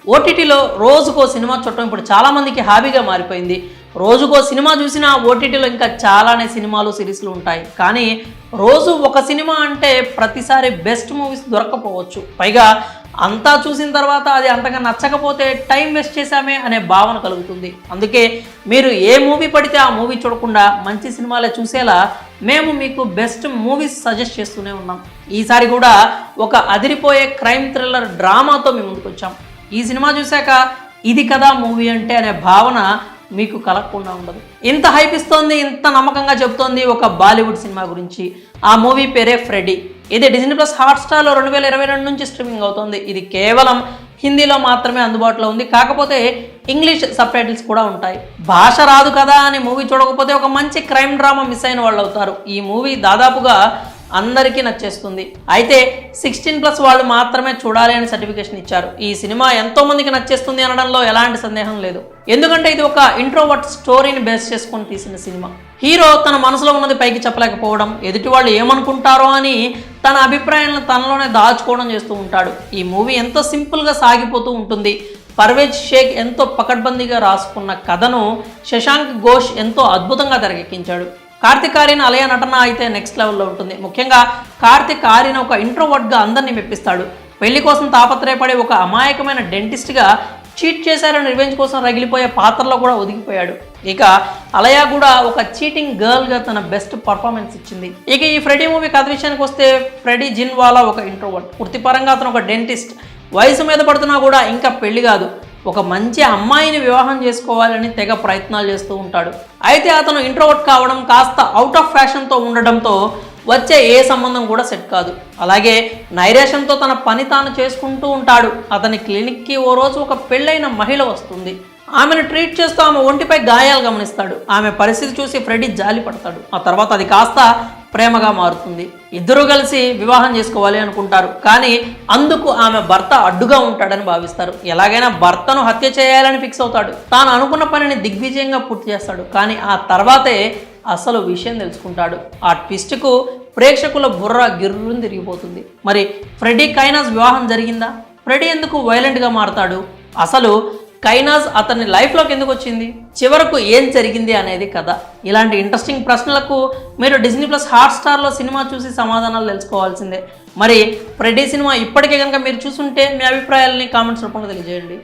ఓటీటీలో రోజుకో సినిమా చూడటం ఇప్పుడు చాలామందికి హాబీగా మారిపోయింది. రోజుకో సినిమా చూసినా ఓటీటీలో ఇంకా చాలానే సినిమాలు సిరీస్లు ఉంటాయి. కానీ రోజు ఒక సినిమా అంటే ప్రతిసారి బెస్ట్ మూవీస్ దొరక్కపోవచ్చు. పైగా అంతా చూసిన తర్వాత అది అంతగా నచ్చకపోతే టైం వేస్ట్ చేశామే అనే భావన కలుగుతుంది. అందుకే మీరు ఏ మూవీ పడితే ఆ మూవీ చూడకుండా మంచి సినిమాలే చూసేలా మేము మీకు బెస్ట్ మూవీస్ సజెస్ట్ చేస్తూనే ఉన్నాం. ఈసారి కూడా ఒక అదిరిపోయే క్రైమ్ థ్రిల్లర్ డ్రామాతో మేము ముందుకు వచ్చాం. ఈ సినిమా చూశాక ఇది కదా మూవీ అంటే అనే భావన మీకు కలగకుండా ఉండదు. ఇంత హైప్ ఇస్తోంది, ఇంత నమ్మకంగా చెప్తోంది ఒక బాలీవుడ్ సినిమా గురించి. ఆ మూవీ పేరే ఫ్రెడీ. ఇది డిజ్నీ ప్లస్ హాట్స్టార్లో 2022 నుంచి స్ట్రీమింగ్ అవుతుంది. ఇది కేవలం హిందీలో మాత్రమే అందుబాటులో ఉంది. కాకపోతే ఇంగ్లీష్ సబ్ టైటిల్స్ కూడా ఉంటాయి. భాష రాదు కదా అని మూవీ చూడకపోతే ఒక మంచి క్రైమ్ డ్రామా మిస్ అయిన వాళ్ళు అవుతారు. ఈ మూవీ దాదాపుగా అందరికీ నచ్చేస్తుంది. అయితే 16+ వాళ్ళు మాత్రమే చూడాలి అని సర్టిఫికేషన్ ఇచ్చారు. ఈ సినిమా ఎంతో మందికి నచ్చేస్తుంది అనడంలో ఎలాంటి సందేహం లేదు. ఎందుకంటే ఇది ఒక ఇంట్రోవర్ట్ స్టోరీని బేస్ చేసుకొని తీసిన సినిమా. హీరో తన మనసులో ఉన్నది పైకి చెప్పలేకపోవడం, ఎదుటి వాళ్ళు ఏమనుకుంటారో అని తన అభిప్రాయాలను తనలోనే దాచుకోవడం చేస్తూ ఉంటాడు. ఈ మూవీ ఎంతో సింపుల్గా సాగిపోతూ ఉంటుంది. పర్వేజ్ షేక్ ఎంతో పకడ్బందీగా రాసుకున్న కథను శశాంక్ ఘోష్ ఎంతో అద్భుతంగా తెరకెక్కించాడు. కార్తిక్ ఆర్యన్ అలయ నటన అయితే నెక్స్ట్ లెవెల్లో ఉంటుంది. ముఖ్యంగా కార్తిక్ ఆర్యన్ ఒక ఇంట్రోవర్ట్గా అందరినీ మెప్పిస్తాడు. పెళ్లి కోసం తాపత్రయపడే ఒక అమాయకమైన డెంటిస్ట్గా చీట్ చేశారని రివెంజ్ కోసం రగిలిపోయే పాత్రలో కూడా ఒదిగిపోయాడు. ఇక అలయ కూడా ఒక చీటింగ్ గర్ల్గా తన బెస్ట్ పర్ఫార్మెన్స్ ఇచ్చింది. ఇక ఈ ఫ్రెడీ మూవీ కథ విషయానికి వస్తే ఫ్రెడీ జిన్వాలా ఒక ఇంట్రోవర్ట్. వృత్తిపరంగా అతను ఒక డెంటిస్ట్. వయసు మీద పడుతున్నా కూడా ఇంకా పెళ్లి కాదు, ఒక మంచి అమ్మాయిని వివాహం చేసుకోవాలని తెగ ప్రయత్నాలు చేస్తూ ఉంటాడు. అయితే అతను ఇంట్రోవర్ట్ కావడం, కాస్త అవుట్ ఆఫ్ ఫ్యాషన్తో ఉండడంతో వచ్చే ఏ సంబంధం కూడా సెట్ కాదు. అలాగే నైరేషన్తో తన పని తాను చేసుకుంటూ ఉంటాడు. అతని క్లినిక్కి ఓ రోజు ఒక పెళ్ళైన మహిళ వస్తుంది. ఆమెను ట్రీట్ చేస్తూ ఆమె ఒంటిపై గాయాలు గమనిస్తాడు. ఆమె పరిస్థితి చూసి ఫ్రెడీ జాలి పడతాడు. ఆ తర్వాత అది కాస్త ప్రేమగా మారుతుంది. ఇద్దరూ కలిసి వివాహం చేసుకోవాలి అనుకుంటారు. కానీ అందుకు ఆమె భర్త అడ్డుగా ఉంటాడని భావిస్తారు. ఎలాగైనా భర్తను హత్య చేయాలని ఫిక్స్ అవుతాడు. తాను అనుకున్న పనిని దిగ్విజయంగా పూర్తి చేస్తాడు. కానీ ఆ తర్వాతే అసలు విషయం తెలుసుకుంటాడు. ఆ ట్విస్ట్కు ప్రేక్షకుల బుర్ర గిర్రుని తిరిగిపోతుంది. మరి ఫ్రెడీ కైనాజ్ వివాహం జరిగిందా? ఫ్రెడీ ఎందుకు వైలెంట్గా మారతాడు? అసలు కైనాజ్ అతని లైఫ్లోకి ఎందుకు వచ్చింది? చివరకు ఏం జరిగింది అనేది కథ. ఇలాంటి ఇంట్రెస్టింగ్ ప్రశ్నలకు మీరు డిజ్నీ ప్లస్ హాట్స్టార్లో సినిమా చూసి సమాధానాలు తెలుసుకోవాల్సిందే. మరి ఫ్రెడీ సినిమా ఇప్పటికే కనుక మీరు చూసుంటే మీ అభిప్రాయాలని కామెంట్స్ రూపంలో తెలియజేయండి.